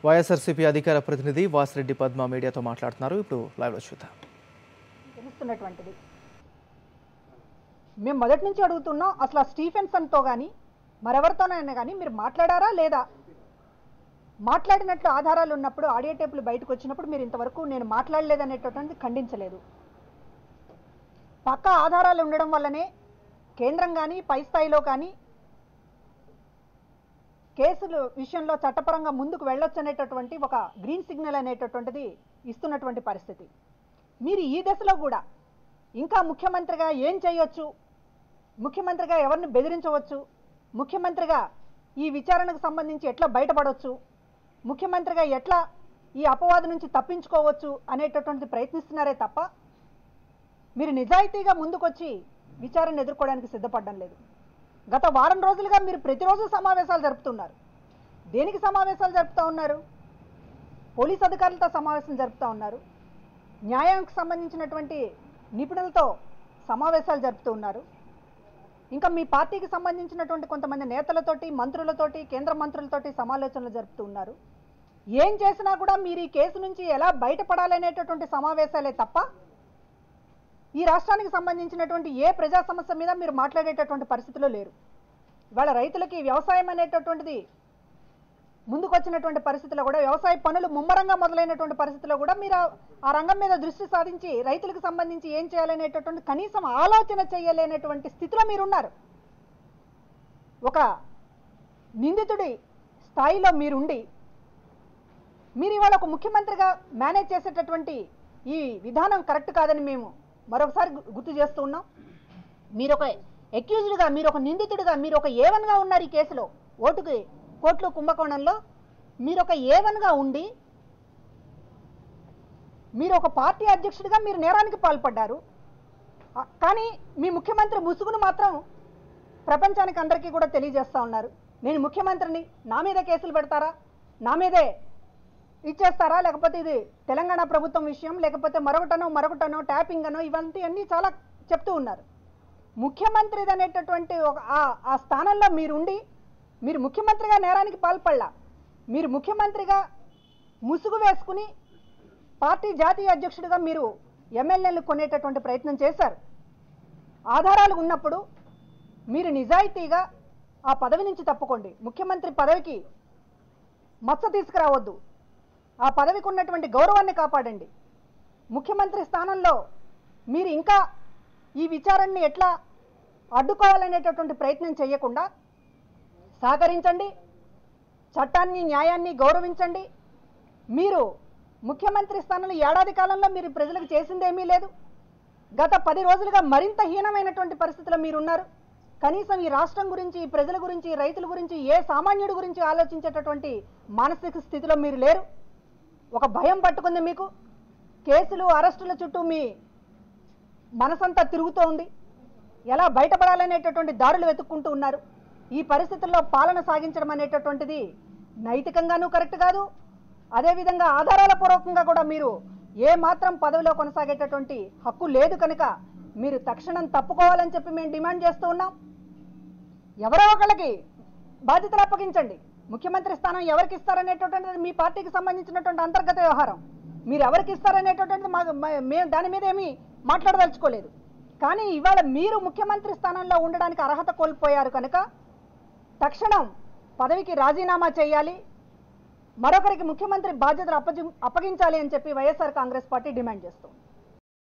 వైఎస్ఆర్సీపీ అధికార ప్రతినిధి వాసిరెడ్డి పద్మ మీడియాతో మాట్లాడుతున్నారు. ఇప్పుడు లైవ్లో చూద్దాం. తెలుస్తున్నటువంటిది మేము మొదటి నుంచి అడుగుతున్నాం, అసలు స్టీఫెన్సన్తో కానీ మరెవరితోనైనా కానీ మీరు మాట్లాడారా లేదా? మాట్లాడినట్లు ఆధారాలు ఉన్నప్పుడు ఆడియో టేపులు బయటకు వచ్చినప్పుడు మీరు ఇంతవరకు నేను మాట్లాడలేదనేటటువంటిది ఖండించలేదు. పక్కా ఆధారాలు ఉండడం వల్లనే కేంద్రం కానీ పై స్థాయిలో కానీ కేసుల విషయంలో చట్టపరంగా ముందుకు వెళ్ళొచ్చు అనేటటువంటి ఒక గ్రీన్ సిగ్నల్ అనేటటువంటిది ఇస్తున్నటువంటి పరిస్థితి. మీరు ఈ దశలో కూడా ఇంకా ముఖ్యమంత్రిగా ఏం చేయొచ్చు, ముఖ్యమంత్రిగా ఎవరిని బెదిరించవచ్చు, ముఖ్యమంత్రిగా ఈ విచారణకు సంబంధించి ఎట్లా బయటపడవచ్చు, ముఖ్యమంత్రిగా ఎట్లా ఈ అపవాదు నుంచి తప్పించుకోవచ్చు అనేటటువంటి ప్రయత్నిస్తున్నారే తప్ప మీరు నిజాయితీగా ముందుకొచ్చి విచారణ ఎదుర్కోవడానికి సిద్ధపడడం లేదు. గత వారం రోజులుగా మీరు ప్రతిరోజు సమావేశాలు జరుపుతున్నారు. దేనికి సమావేశాలు జరుపుతూ ఉన్నారు? పోలీస్ అధికారులతో సమావేశం జరుపుతూ ఉన్నారు, న్యాయానికి సంబంధించినటువంటి నిపుణులతో సమావేశాలు జరుపుతూ ఉన్నారు, ఇంకా మీ పార్టీకి సంబంధించినటువంటి కొంతమంది నేతలతోటి మంత్రులతోటి కేంద్ర మంత్రులతోటి సమాలోచనలు జరుపుతూ ఉన్నారు. ఏం చేసినా కూడా మీరు ఈ కేసు నుంచి ఎలా బయటపడాలనేటటువంటి సమావేశాలే తప్ప ఈ రాష్ట్రానికి సంబంధించినటువంటి ఏ ప్రజా సమస్య మీద మీరు మాట్లాడేటటువంటి పరిస్థితిలో లేరు. ఇవాళ రైతులకి వ్యవసాయం అనేటటువంటిది ముందుకొచ్చినటువంటి పరిస్థితిలో కూడా, వ్యవసాయ పనులు ముమ్మరంగా మొదలైనటువంటి పరిస్థితిలో కూడా మీరు ఆ రంగం మీద దృష్టి సాధించి రైతులకు సంబంధించి ఏం చేయాలనేటటువంటి కనీసం ఆలోచన చేయలేనటువంటి స్థితిలో మీరున్నారు. ఒక నిందితుడి స్థాయిలో మీరుండి మీరు ఇవాళ ఒక ముఖ్యమంత్రిగా మేనేజ్ చేసేటటువంటి ఈ విధానం కరెక్ట్ కాదని మేము మరొకసారి గుర్తు చేస్తూ ఉన్నాం. మీరు ఒక అక్యూజ్డ్గా, మీరు ఒక నిందితుడిగా, మీరు ఒక ఏవన్గా ఉన్నారు ఈ కేసులో. కోర్టులో కుంభకోణంలో మీరు ఒక ఏవన్గా ఉండి మీరు ఒక పార్టీ అధ్యక్షుడిగా మీరు నేరానికి పాల్పడ్డారు. కానీ మీ ముఖ్యమంత్రి ముసుగును మాత్రం ప్రపంచానికి అందరికీ కూడా తెలియజేస్తూ ఉన్నారు. నేను ముఖ్యమంత్రిని, నా మీద కేసులు పెడతారా, నా మీదే ఇచ్చేస్తారా, లేకపోతే ఇది తెలంగాణ ప్రభుత్వం విషయం, లేకపోతే మరొకటనో ట్యాపింగ్ అనో ఇవంతా అన్నీ చాలా చెప్తూ ఉన్నారు. ముఖ్యమంత్రిది అనేటటువంటి ఆ స్థానంలో మీరుండి మీరు ముఖ్యమంత్రిగా నేరానికి పాల్పడలా, మీరు ముఖ్యమంత్రిగా ముసుగు వేసుకుని పార్టీ జాతీయ అధ్యక్షుడిగా మీరు ఎమ్మెల్యేలు కొనేటటువంటి ప్రయత్నం చేశారు. ఆధారాలు ఉన్నప్పుడు మీరు నిజాయితీగా ఆ పదవి నుంచి తప్పుకోండి. ముఖ్యమంత్రి పదవికి మచ్చ తీసుకురావద్దు, ఆ పదవికి ఉన్నటువంటి గౌరవాన్ని కాపాడండి. ముఖ్యమంత్రి స్థానంలో మీరు ఇంకా ఈ విచారణని ఎట్లా అడ్డుకోవాలనేటటువంటి ప్రయత్నం చేయకుండా సహకరించండి, చట్టాన్ని న్యాయాన్ని గౌరవించండి. మీరు ముఖ్యమంత్రి స్థానంలో ఏడాది కాలంలో మీరు ప్రజలకు చేసిందేమీ లేదు. గత 10 రోజులుగా మరింత హీనమైనటువంటి పరిస్థితిలో మీరున్నారు. కనీసం ఈ రాష్ట్రం గురించి, ఈ ప్రజల గురించి, రైతుల గురించి, ఏ సామాన్యుడి గురించి ఆలోచించేటటువంటి మానసిక స్థితిలో మీరు లేరు. ఒక భయం పట్టుకుంది మీకు. కేసులు అరెస్టుల చుట్టూ మీ మనసంతా తిరుగుతూ ఉంది. ఎలా బయటపడాలనేటటువంటి దారులు వెతుక్కుంటూ ఉన్నారు. ఈ పరిస్థితుల్లో పాలన సాగించడం అనేటటువంటిది నైతికంగానూ కరెక్ట్ కాదు. అదేవిధంగా ఆధారాల పూర్వకంగా కూడా మీరు ఏ మాత్రం పదవిలో కొనసాగేటటువంటి హక్కు లేదు. కనుక మీరు తక్షణం తప్పుకోవాలని చెప్పి మేము డిమాండ్ చేస్తూ ఉన్నాం. ఎవరో ఒకళ్ళకి బాధ్యతలు అప్పగించండి. ముఖ్యమంత్రి స్థానం ఎవరికి ఇస్తారనేటటువంటిది మీ పార్టీకి సంబంధించినటువంటి అంతర్గత వ్యవహారం. మీరు ఎవరికి ఇస్తారనేటటువంటిది మేము దాని మీద ఏమీ మాట్లాడదలుచుకోలేదు. కానీ ఇవాళ మీరు ముఖ్యమంత్రి స్థానంలో ఉండడానికి అర్హత కోల్పోయారు కనుక తక్షణం పదవికి రాజీనామా చేయాలి, మరొకరికి ముఖ్యమంత్రి బాధ్యతలు అప్పగించాలి అని చెప్పి వైఎస్ఆర్ కాంగ్రెస్ పార్టీ డిమాండ్ చేస్తుంది.